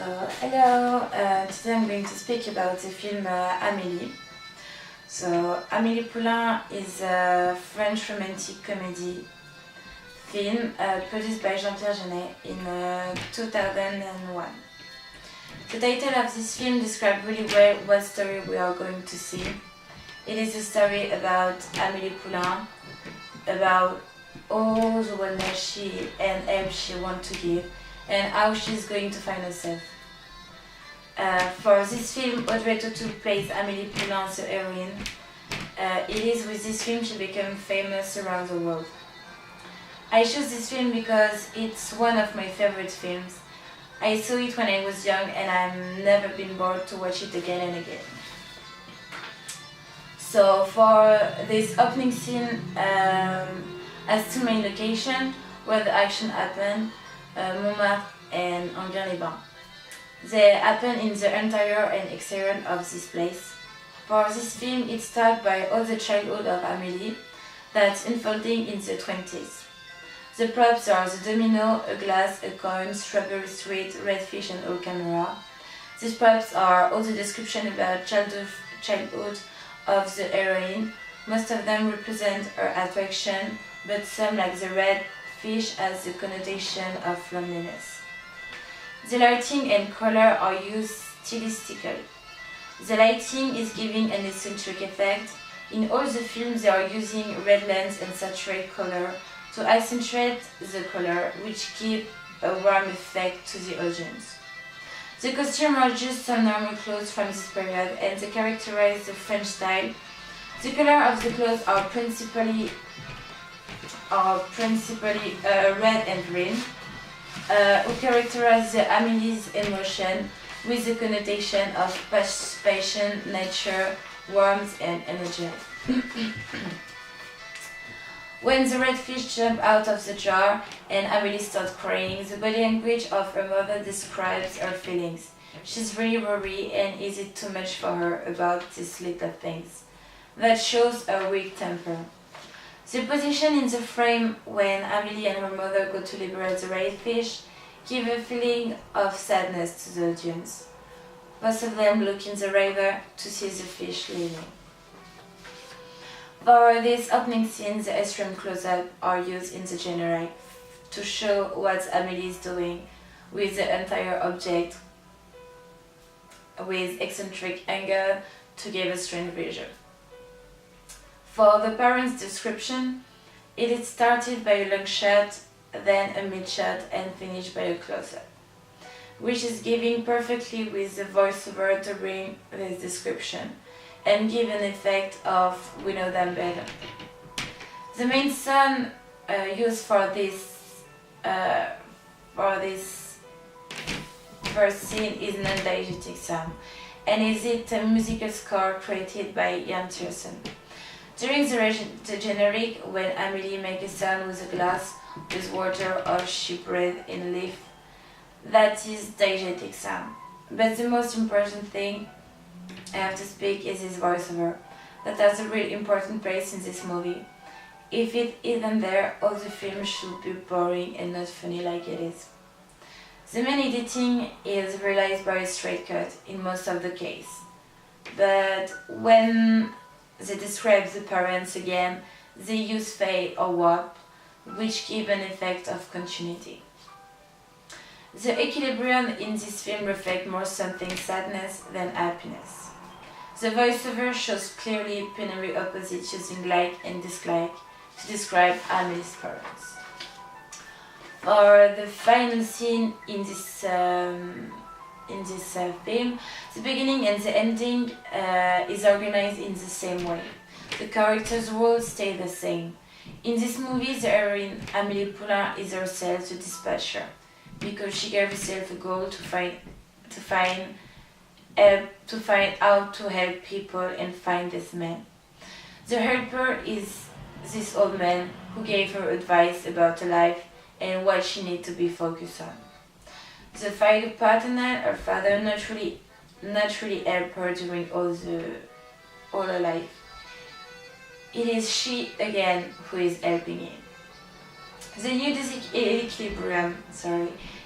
Hello, today I'm going to speak about the film Amélie. So, Amélie Poulain is a French romantic comedy film produced by Jean-Pierre Jeunet in 2001. The title of this film describes really well what story we are going to see. It is a story about Amélie Poulain, about all the wellness she and help she wants to give, and how she's going to find herself. For this film, Audrey Tautou plays Amélie Poulain, the heroine. It is with this film she became famous around the world. I chose this film because it's one of my favorite films. I saw it when I was young and I've never been bored to watch it again and again. So for this opening scene has two main locations where the action happened, Montmartre and Enghien-les-Bains. They happen in the interior and exterior of this place. For this film, it starts by all the childhood of Amélie that's unfolding in the 20s. The props are the domino, a glass, a coin, strawberry street, red fish and old camera. These props are all the description about childhood of the heroine. Most of them represent her attraction, but some, like the red fish, has the connotation of loneliness. The lighting and color are used stylistically. The lighting is giving an eccentric effect. In all the films they are using red lens and saturated color to accentuate the color, which give a warm effect to the audience. The costumes are just some normal clothes from this period and they characterize the French style. The color of the clothes are principally red and green, who characterize the Amélie's emotion with the connotation of passion, nature, warmth and energy. When the red fish jump out of the jar and Amélie starts crying, the body language of her mother describes her feelings. She's really worried and is it too much for her about these little things. That shows her weak temper. The position in the frame when Amélie and her mother go to liberate the red fish give a feeling of sadness to the audience. Both of them look in the river to see the fish leaving. For this opening scene, the extreme close-up are used in the generic to show what Amélie is doing with the entire object with eccentric angle to give a strange vision. For the parents' description, it is started by a long shot, then a mid shot and finished by a close-up, which is giving perfectly with the voiceover during this description and give an effect of we know them better. The main song used for this first scene is an non-diegetic song, and is it a musical score created by Jan Tiersen. During the generic, when Amélie makes a sound with a glass, with water or she breathes in leaf, that is diegetic sound. But the most important thing I have to speak is his voiceover. That has a really important place in this movie. If it isn't there, all the film should be boring and not funny like it is. The main editing is realized by a straight cut in most of the case. But when they describe the parents again, they use fade or warp, which give an effect of continuity. The equilibrium in this film reflects more something sadness than happiness. The voiceover shows clearly binary opposites using like and dislike to describe Amélie's parents. For the final scene in this film, the beginning and the ending is organized in the same way. The characters' roles stay the same. In this movie, the heroine Amélie Poulain is herself the dispatcher because she gave herself a goal to find how to help people and find this man. The helper is this old man who gave her advice about her life and what she needs to be focused on. The fighter partner, her father, naturally helped her during all her life. It is she again who is helping him. The new equilibrium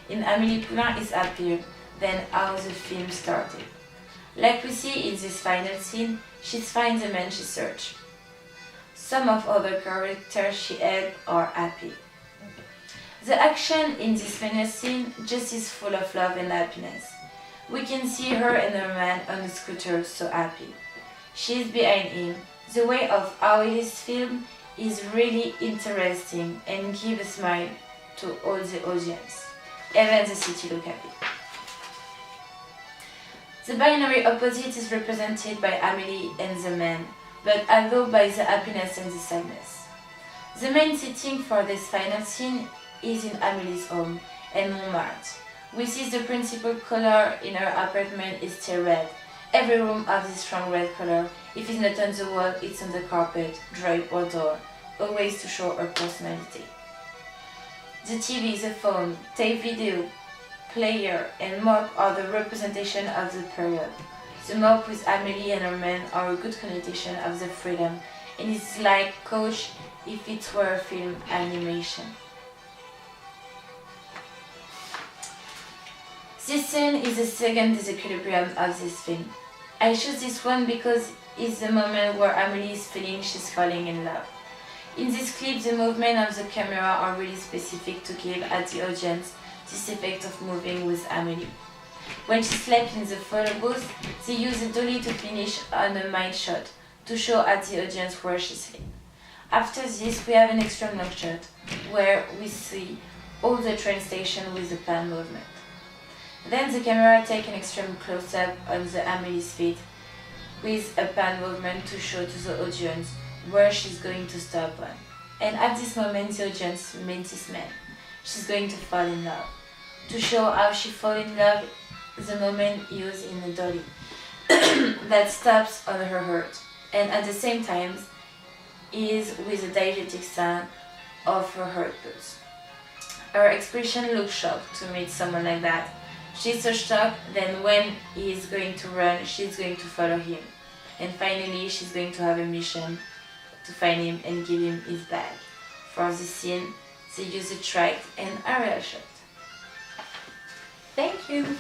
in Amélie Poulain is happier then how the film started. Like we see in this final scene, she finds the man she searched. Some of other characters she helped are happy. The action in this final scene just is full of love and happiness. We can see her and her man on a scooter so happy. She is behind him. The way of how it is filmed is really interesting and gives a smile to all the audience. Even the city look happy. The binary opposite is represented by Amelie and the man, but although by the happiness and the sadness. The main setting for this final scene is in Amelie's home in Montmartre. We see the principal color in her apartment is still red. Every room has this strong red color. If it's not on the wall, it's on the carpet, drape or door, always to show her personality. The TV, the phone, tape video, player and mop are the representation of the period. The mop with Amelie and her man are a good connotation of the freedom, and it's like Coach if it were a film animation. This scene is the second disequilibrium of this film. I choose this one because it's the moment where Amelie is feeling she's falling in love. In this clip, the movement of the camera are really specific to give at the audience this effect of moving with Amelie. When she slept in the photo booth, they used a dolly to finish on a mind shot to show at the audience where she slept. After this, we have an extreme long shot where we see all the train station with the pan movement. Then the camera takes an extreme close-up on the Amelie's feet with a pan movement to show to the audience where she's going to stop on. And at this moment, the audience meets this man. She's going to fall in love. To show how she falls in love, the moment used in the dolly that stops on her heart, and at the same time is with the diegetic sound of her heart pulse. Her expression looks shocked to meet someone like that. She's so shocked, then when he is going to run, she's going to follow him. And finally, she's going to have a mission to find him and give him his bag. For this scene, they use a track and aerial shot. Thank you!